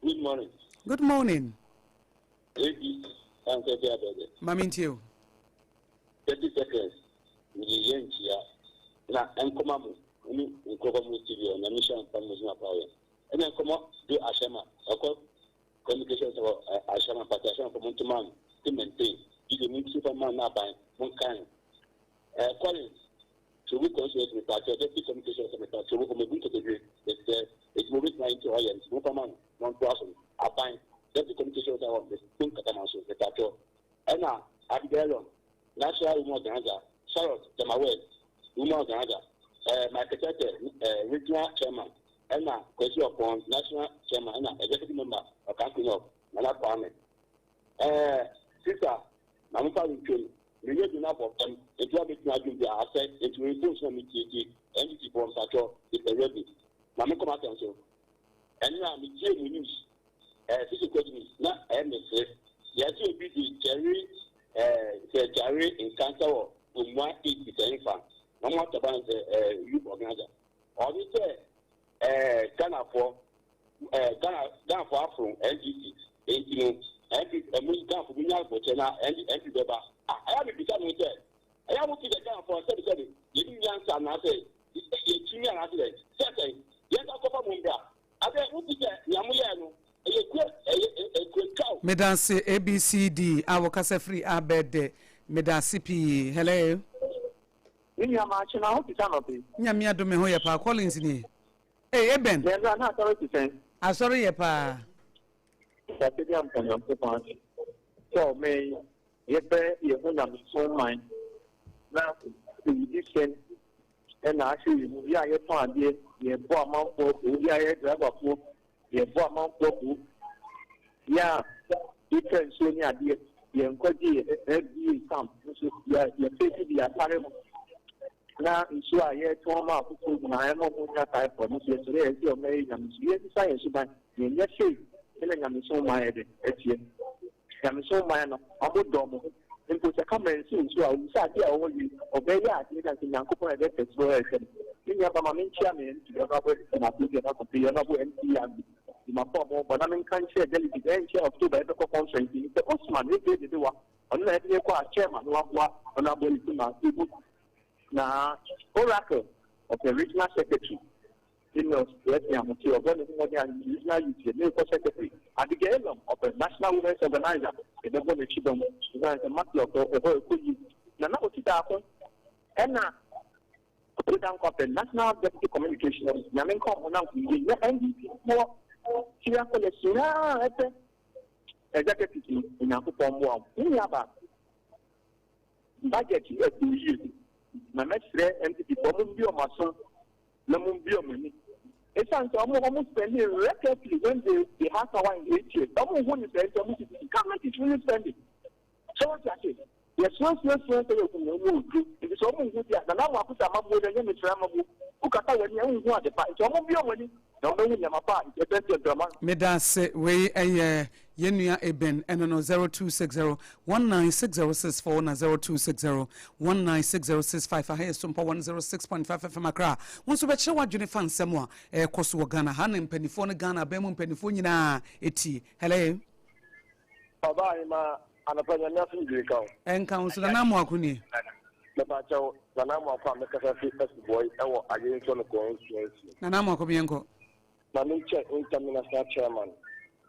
Good morning. Good morning. Mamin to you. 30 seconds. Na enkomamu ni nkomamu TV na mission pamoja power. Ene nkoma do ashama. Oko communications or ashama partation for Monteman to maintain. You need superman na by Monkan. Collins. So we consider the party the communications of the party. So we come to the it's moving 90 oil. Superman 1000. Abang the communications of the think Katamaso the party. Ena Abigail National Women Organizer. Charlotte Jamawel Women Organizer. My secretary, regional chairman, and now question upon national chairman and executive member of Council of Nana Kwame. Sister, Mamuka Winton, we need enough of them, and to have it now give their asset, and to impose some meeting, and to form such a ready. Mamuka Matanso. And now, we news, physical news, not MSF. Yes, you'll be the Jerry in Cancer or 180 I'm not about the youth organizer. Or we say, Ghana for Afro, NGC, and Ghana for Minya for China, and Beba. I have a become with that. I have to get down for 7. You didn't answer, and I say, it's me and I said, Second, yes, I'll come Mumbra. I bet who did that, Yamuyano, a quick cow. Medance ABCD, our Casa Free Abed, Medance P. Hello. Ninya machi na hope sanopi. Nyamia do me ho ye pa Collins ni. Eben. Yes, na sorry to say. Asori ye pa. Saturday am kan to pa. So me ye be ye ho na so mind. Na this sen and actually we are ye ton ade ye bo amanfo we are ye driver fo ye bo amanfo ku. Yeah, different so ni ade ye nkwaji e camp so ye face the Asare. Na nso a ye to ma akoko na ye mo nya tai for no so ye se o me nya nso ye science ban ye nya sei ele nya nso ma ye de etie nya nso ma no abodo mo npo se kamera nso a o sa dia o yi o be ya ati na nya nkoko na de festival e se ni nya ba ma me nchia me nti ga bo na bi na ko pe na bo NT ya bi ma po mo ba na me kan share delegate e nchia October e ko conference ni se Osman e de wa onu na e ko a chairman wa ona bo ni na ibu na Oracle of the regional secretary in the regional youth secretary at the Galum of the national women's organizer in the Bonnet Chibom, the matter of the whole youth. Now, and now, put down the national deputy communication of Yamin Common NDP more executive in Apam in Yaba budget 2 years. Na mestre entity for Mumbio Mason, na Mumbio Mini, It's almost spending recklessly when they have power in the government is really spending. So what's that? Yes, so it is almost good. The number of people are more than any drama. Who can tell when you want the fight? It's almost your money. No, Medas we a Yenia Eben and no 0260 196064 na 0260 196065 I hear Sompa 106.5 FM Accra. Once we check what Juni fan semwa Akosua Ghana han mpanyifo Ghana bemu mpanyifo nyina eti. Hello. Baba ima anapanya nyafu njika. Enka unsula namu akuni. Nabacha na namu akwa mekasa fi boy ewo agenso no constituency. Na namu akobienko. Naminche International Chairman,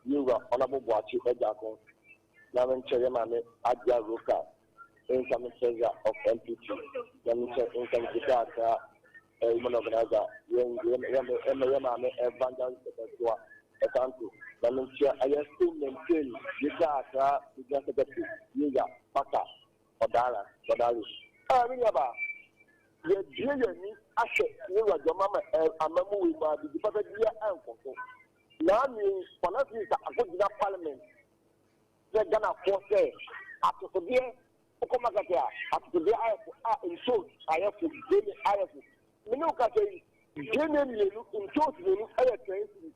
you were honorable Boagye Ejako. Naminche Yamame Adja Roka, incoming treasurer of MPT. Naminche incoming secretary, human organizer, Yamame Evangelist Dadaa Adwoa. Naminche I still maintain the secretary, Yuga Paka Odara. Rinyaba. The Jillian Ashe, you are your mamma, and Mamu, the department here and Congo. Now, means one of these are parliament. They're gonna force after the year, Okomagatia, after the year, in short, I have to gain it. I have to. Minuka say, Jenny, in short, you are crazy.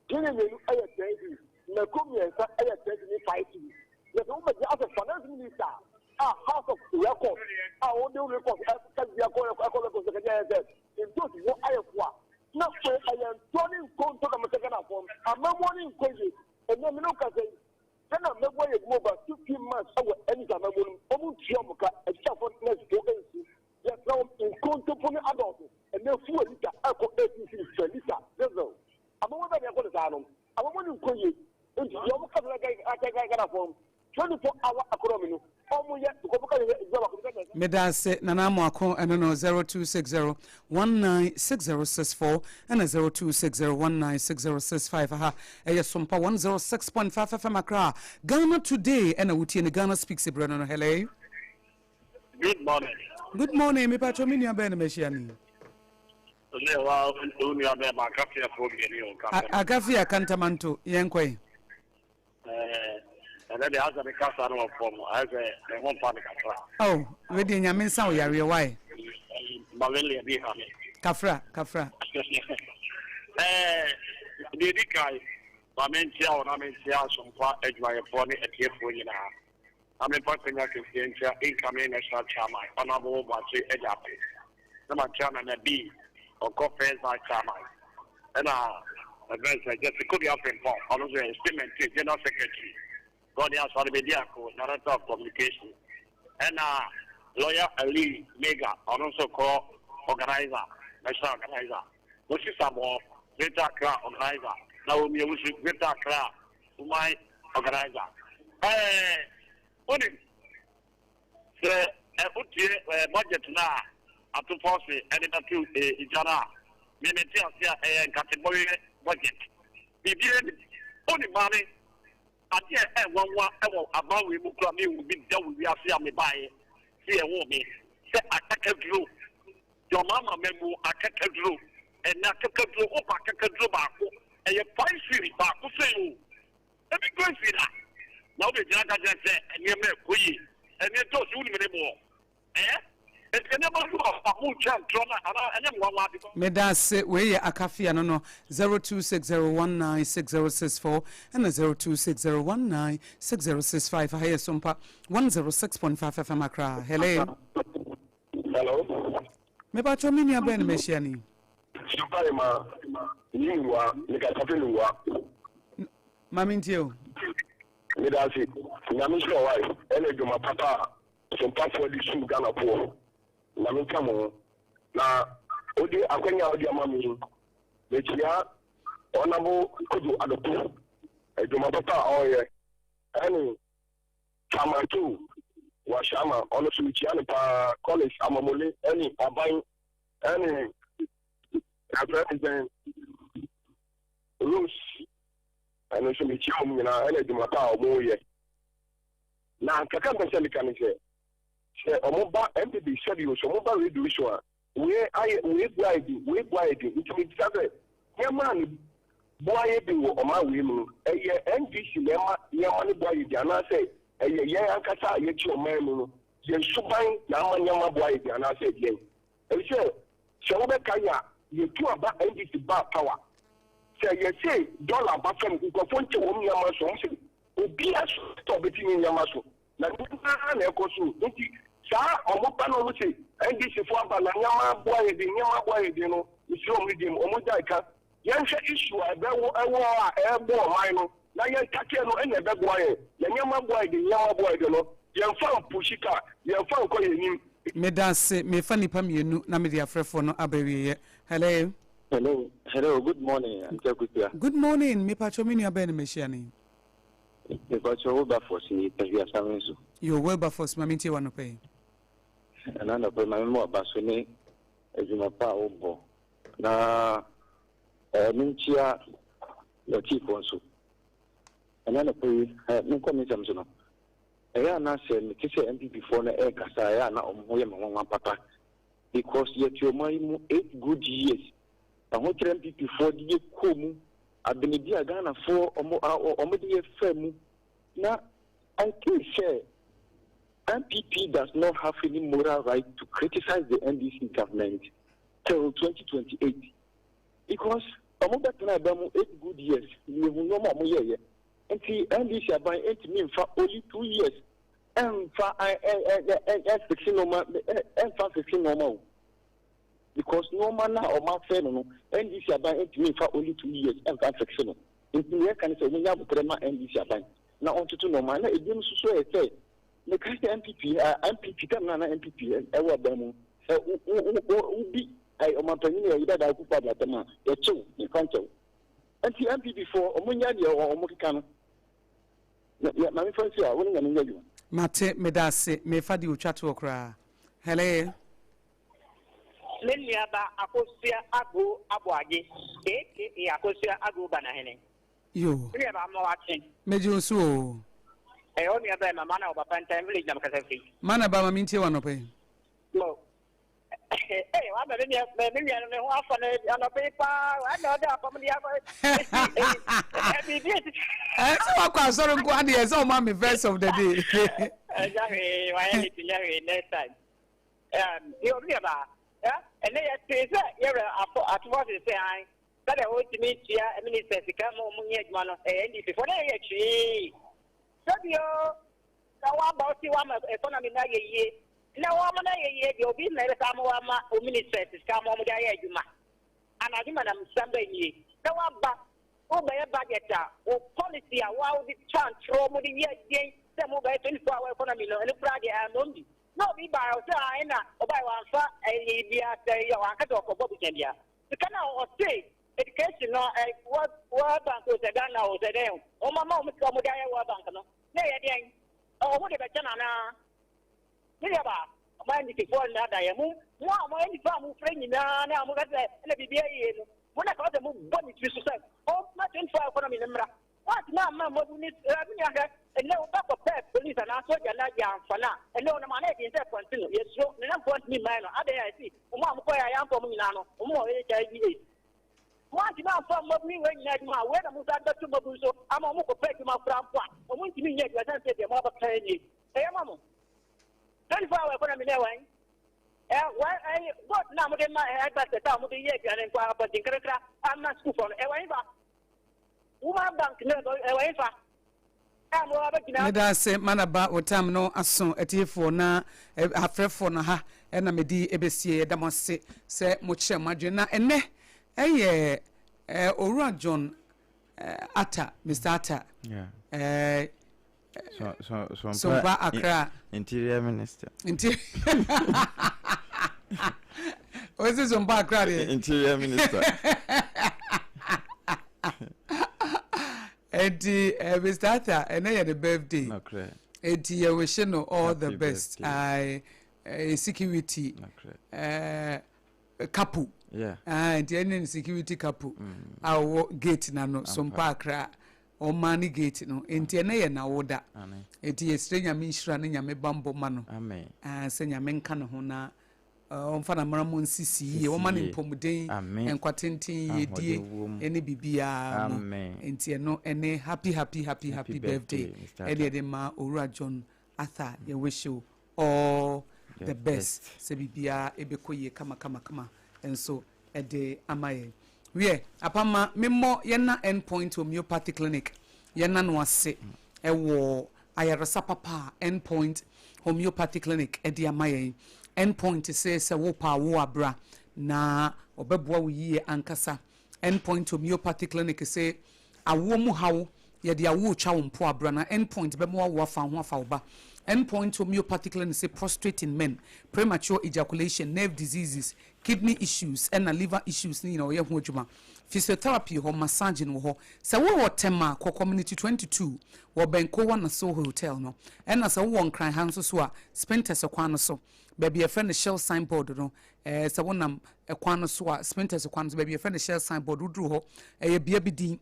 Jenny, I are crazy. Nakumia, I are crazy fighting. The woman, the other finance minister. House of record. Only record. We are going to in those what I have what. Not so I am turning control of the second form. I'm not morning crazy. And then look at it. Then I'm not going to move about 15 months. Our any time I'm going to Jomoka and Chapel next to AC. Yes, now in control for the adult. And then 4 liter alcohol 86 per liter. That's all. I'm not going to down. I'm not going to call you. And Jomoka like I got a form. 24-hour economy. Medase Nanamo Ako and no 0260 196064 and 0260 196065. Aha, Sompa 106.5 FM Accra. Ghana today and a Wuti Ghana speaks Ibrano. Hello. Good morning. Good morning, me pacho minia ben meshiani. Agafia kantamanto yenkwe. And then the other cast on form as a one part of oh, we didn't yamin sound yari why? Mavelia be hammy. Kafra. The guy, Mamentia or Namentia, Sompa Adwoa Asare at here for you now. I'm a person that is incoming national chairman, honorable Boagye Ejako. Number chairman a B or conference chairman. And just could be up in form, also a statement general secretary. God has already director of communication. And lawyer Ali Mega, also called organizer, national organizer. Which is some more Greater Accra organizer. Now we use Greater Accra, my organizer. What is the budget now? At 240 and in a Ijana, Minute category budget. Only money. And yet, one about we will be done. We are seeing me buy see a woman. Say, I can't do. Your mama memo, I can't do. And I can't do. I can't do back. And you find city back. Who say you? Let me go see that. Now the judge just said, and you may queen. And you don't do anymore. It's never do a whole chance. And I'm one. Medas we Akafia no 0260196064 and 0260196065. I hear Sompa 106.5 FM Accra. Hello. Hello. Me ba cho minia ben meshiani. Super ma niwa nikatapeluwa. Mamintio. Medasi. Nyamisho wai ene juma papa Sompa for the Sum Ghana po. Namitamo na odi akwenya odi amami lekia onabo kudu adopo ejuma papa oye ani chamatu wa shama ono suchiani pa college amamole ani aban ani president Rus ani suchiani mina ani ejuma pa omoye na kaka mbese likanise se omoba MPB studio so omoba radio show we guide into me discover Yaman, boy, be on my women, a year NDC, Yaman boy, Diana say, a year Ankasa, yet your man, yen Subai, Yama boy, Diana said, yen. And so, Shawa Kaya, you two about NDC bar power. Say, you say, dollar button, who go to woman Yamason, who be a stop between Yamaso. Na Akosua, saa omopa no mo se NDC fo aba na nyama boye de no isro medium omodaika yenhwe issue ebewo a ebo oman no na yen take no ene ebego aye nyama boye de no yen fa pushika yen fa nko yenim medase me fa nipa mienu na me dia frefo no abawiye. Hello, good morning. Good morning, me pacho me nua ben me shiani. You're well before Mammy one pay. And I know my more Basuni as in a power. Now, Minchia, your chief also. And then I pay no comments. I am not saying Kiss MP before the air Casaya on Moyam Papa because yet your mind 8 good years. I want MP before the Kumu. I've been a Ghana for or maybe a firm. Now, I think MPP does not have any moral right to criticize the NDC government till 2028 because I'm not going to 8 good years. You will know more year. And the NDC are buying 8 million for only 2 years. And for fixing normal. Because no man or my friend, NDC are buying 8 million for only 2 years and for fixing. In the can say, we have to NDC are buying. Now, on to no man, it didn't say, the MPP, MPP, MPP, ever demo. Be a Montana, that I put at the man, a two, in Conto. And the MPP for Omunya or Mokicano. My friends, I wouldn't know you. Mate medase me fadi uchatu okra. Hello. Leniaba Akosua Aboagye. Akosua Banahene. Yo. We have a more watching. Mejo so. I only have a man of a pantan village. Mana ba minti wano pe. No. Hey, I'm maybe I don't know half on a paper. I know that from the so I saw him go and he saw mommy verse of the day. Exactly, why anything next time. You only about, and they say, you're at what is saying. That I want to meet here, a minister to come home yet, man, and before they actually. So, now about the one economy year. Now, I'm a year, you'll be never come over minister to come home with Ayuma. And I demand somebody. Now, I'm back over a budget or policy, while the chance from the year, some over 24-hour economy, and the Friday and only. No, be by China or by one far, and India, your uncle or Bobby Kenya. You cannot say. Education, what bank was a gun or the day? Oh, my mom is come with Iowa Bank. No, again. Oh, what about Janana? Never. Mind if you fall in that diamond. No, my only farm friend in Nana, I'm going to be here. When I got the move, what is you say? Oh, not in for economy. What now, Mamma, what we need and no back of that police and answer your night for now. And no, man, I can't continue. Yes, so, and I'm going to be mine. Other I see. Mom, I am from Milano. More HIV. What now from me when you had my weather was under two Mabuso? I'm a more compared to my friend. I want to be yet, I don't say the mother playing it. Hey, Mamma. 24-hour economy, no way. Well, I got now within my head, but the time of the year and inquire about the character. I'm not school for a woman bank, no, Meda se manaba otam no aso etiefo na afrefo na ha na medi ebesie damase se mo kire madwe na ene Owura John Atta, Mr. Atta. Yeah. Sompa Accra Interior Minister. What is Sompa Accra? Interior Minister. Edi Mr. Atta, and I had a birthday. Okay. Edi wish you all the best. Security. Couple. Yeah. And any security couple. Our gate na no Sompa Accra. O mani gate no. Enti na ye na woda. Eti ye stranger mi shra ne nyame bambo mano. Amen. Se nyame nka no ho na Omfana maramon sisi woman in pomuden and quatenten ye die any bibia enti no ene happy birthday ene de ma Owura John Arthur ye wish you all the best se bibia ebekoye kama and so ede amaye we apama memmo ye na endpoint homeopathy clinic ye na no ase ewo ayaresa papa endpoint homeopathy clinic ede amaye endpoint says wo pa wo abra na obeboa wo yie ankasa endpoint homeopathy clinic say awo mu hawo ye de awo twa wo mpo abra na endpoint be mo wo afa ho afa oba endpoint homeopathy clinic say prostrate in men, premature ejaculation, nerve diseases, kidney issues and liver issues ni na ye ho adwuma physiotherapy ho massaging ho se wo tema ko community 22 wo benko wa na so hotel no and as a wo nkran han so a spinters kwan so baby a friend shell signboard no se wo nam kwan so a spinters kwan so baby a friend shell signboard udru ho bia bidin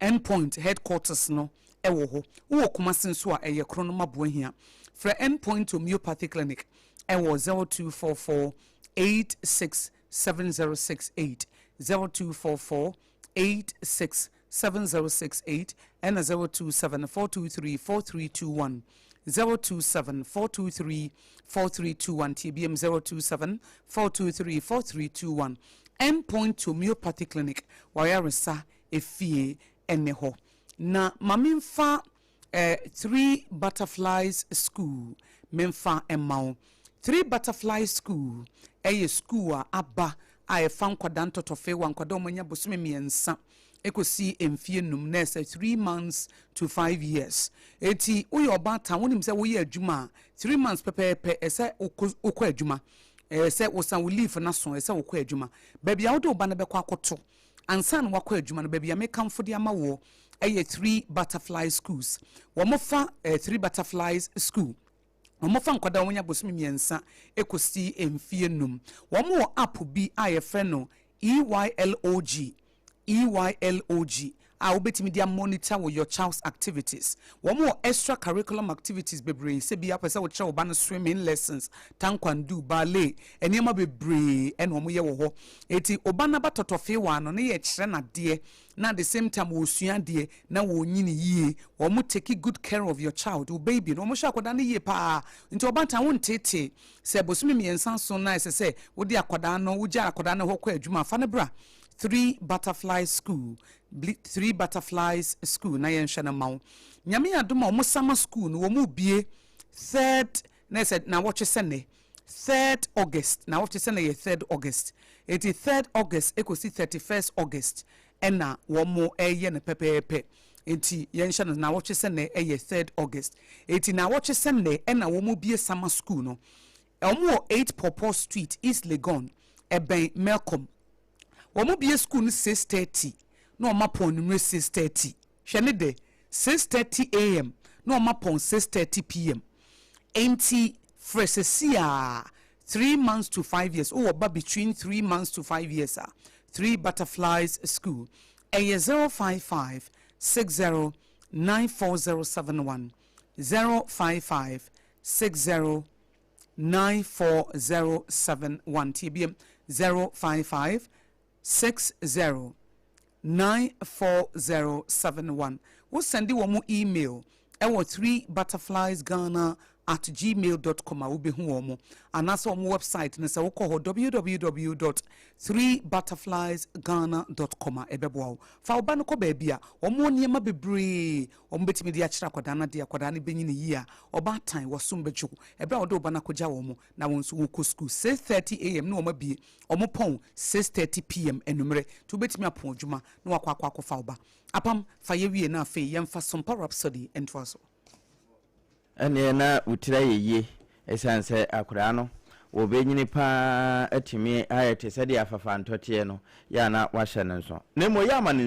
endpoint headquarters no ewo ho wo kuma senso a krono mabo ahia fra endpoint homeopathy clinic ewo 0244 867068 0244 867068 and 0274234321 0274234321 TBM 0274234321 endpoint homeopathy clinic wayaresa efie eneho na mamimfa 3 butterflies school memfa emao 3 butterflies school school aba a fan kwadan totofe wan kwada manya bosume miensa ekosi emfie num na 3 months to 5 years eti uyo obata wonim se wo ye adwuma 3 months pepepe ese okọ adwuma ese wo san wo leave na so ese okọ adwuma baby a wo de oba na bekọ akoto ansan wakọ adwuma no baby a mekamfo de ama wo 3 butterfly schools wo mofa 3 butterflies school omofa nkwada wonya bosumi miensa ekosi emfie num wo mo app bi ayefre no EYLOG a obetimi dia monitor with your child's activities wo mo extra curriculum activities bebre se bia pese wo kire wo ba no swimming lessons taekwondo ballet eniema bebre en wo mo ye wo ho eti oba na batotofe wa no ne ye kire na de na the same time wo sua de na wo nyini yie wo mo take good care of your child o baby no mo sha akoda ne yie pa nti oba tan wo ntete se bosumi miensa so na se wo di akoda no wo ja akoda no ho kwa adwuma fa ne bra 3 butterflies school 3 butterflies school na yen hwe na mawo nyame adoma o summer school no wo mu bie 3rd na said na watch sene 3rd August na watch sene ye 3rd August 3rd August ekosi 31st August ena wo mu eye na pepepe enti yen hwe na watch sene eye 3rd August enti na watch sene ena wo mu bie summer school no omo 8 Pawpaw Street East Legon eben Malcolm womo bie school no 6:30 no mapon no 6:30 hwene de 6:30 am no mapon 6:30 pm enti fresesia 3 months to 5 years or between 3 months to 5 years 3 butterflies school a 055 60 94071 055 60 94071 TBM 055 60 94071 wo send wo mu email ewo 3butterfliesghana@gmail.com wo be hu wo mu anasa wo website ne se wo ko www.3butterfliesghana.com ebebo fa wo ba no ko ba bia wo mu niema bebre wo betimi de akira kwada na de kwada ne benyi ne yi a oba tan wo som beju ebe wo de oba na koja wo mu na wo nso wo ko school 6:30 am no wo ma bie wo mo pon 6:30 pm enumere to betimi apon adwuma na wakwa akwa fa wo ba apam fa ye wie na afi yemfa Sompa Rhapsody entwaso ene na utira yeye esanse akura no wo benyini pa atimi ayete sede afafa ntote no ya na wahye ne nso nemo ya ma ne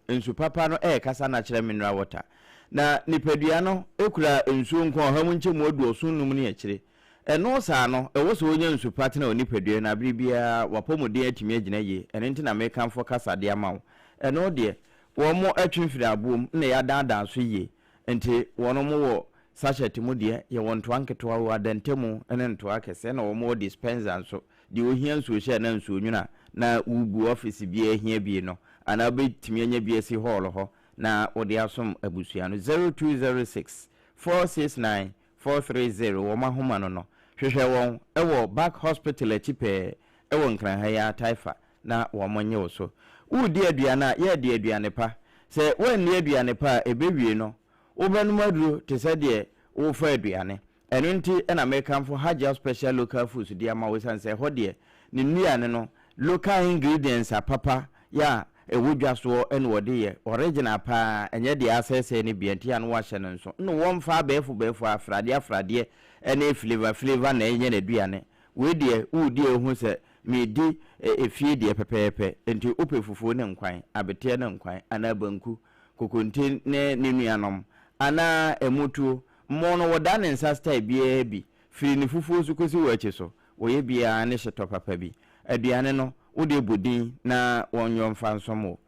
nsupa pa no kasa na kire mineral water na nipadua no ekura nsuo nko hamu nche mu aduoso num ne akire eno sa no ewo so onya nsupa te na onipadua na biribia wapomuden atimi agina ye ene nti na mekanfo kasa de amawo eno de wo mo atwimfiri abom na ya daadaa so ye enti wono mo wo sachet mu de ye wonto anketo wa dentemu ene nto akese na wo mo dispenser nso de ohia nso hye na nso nwuna na ugu office bi ahia bi no ana betimi anya bi esi hall ho na wo de asom abusua no 0206 469 430 wo mahoma no hwehwe won ewo back hospital achipe ewo nkran ha ya taifa na wo monye wo so udi aduana ye de aduane pa se wonni aduane pa ebewie no obanum aduro te se de wo fa aduane eno nti na American for Hajj special local foods de ama we san se ho de ne nuane no local ingredients apapa ya ewudwa so ene wode ye original pa enye de asese ne bianti an wa hye no nso no won fa befu afrade ene flavor na enye na duane we de udi ehu se me di efie de pepepe enti opefufuo ne nkwan abete ne nkwan ana banku kokonte ne nuanom ana emutuo mono woda ne nsa style bia bi firi ne fufuo so kosi wache so woye bia ne hyeto papa bi aduane no wode bodin na wonyo mfa nsomo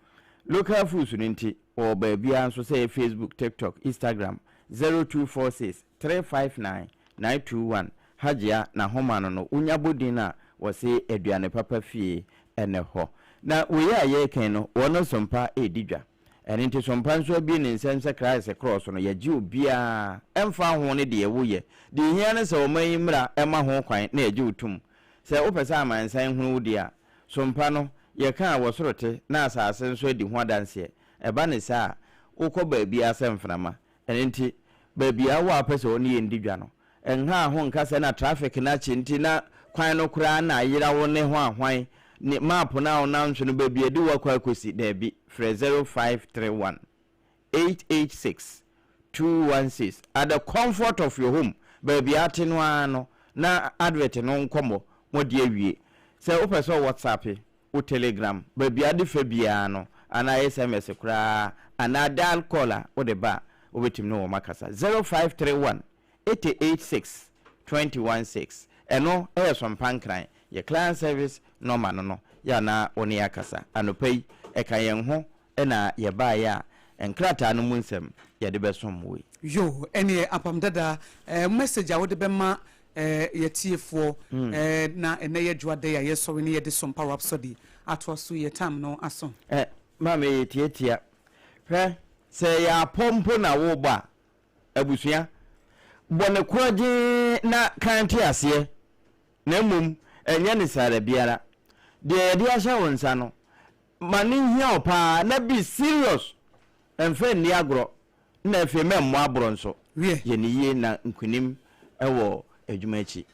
local foods nti o ba bia nso say Facebook, TikTok, Instagram 0246 359 921 hajia na homa no unya bodin na wose aduane papa fie ene ho na woye aye kan no wono sompa edidwa ene nti sompa nso bi ne nsense Christ cross no yaji obia emfa ho ne de woye de hia ne se o man mra ema ho kwan na yaji utum se opesa amansan hunu de a sompa no ye kan wosorote na asase nso di ho adanse eba ne sa ukoba bia semframa ene nti ba bia wa apese oni ye ndidwa no enha ho nkase na traffic na chinti na kwan no kura na yira wo ne ho ahwan ni map na ona nso no ba bia di wa kwa kosi da bi 0531 886 216 at the comfort of your home ba bia tenu ano na advert no nkomo modi awie se opese WhatsApp o Telegram ba bia de fa bia no ana SMS kura ana dial caller o de ba obetim no makasa 0531 886 216 eno some pankran ye client service normal no ya na oni akasa anopai e kan yen ho na ye ba ya enkrata no munsem ye de besom we yo ene apam dada message a wo de be ma yetiefo na ene ye dwade ya yesori ne ye de some power rhapsody atwaso ye tam no aso mama yetietia hwe se ya pompo na wo ba abusua bone kwaje na kanti ase na mum enye ne sare biara de de ahya wonsa no mani hia opa na be serious enfe ni agro na efe memmo abro nso ye ni ye na nkunim ewo adwumachi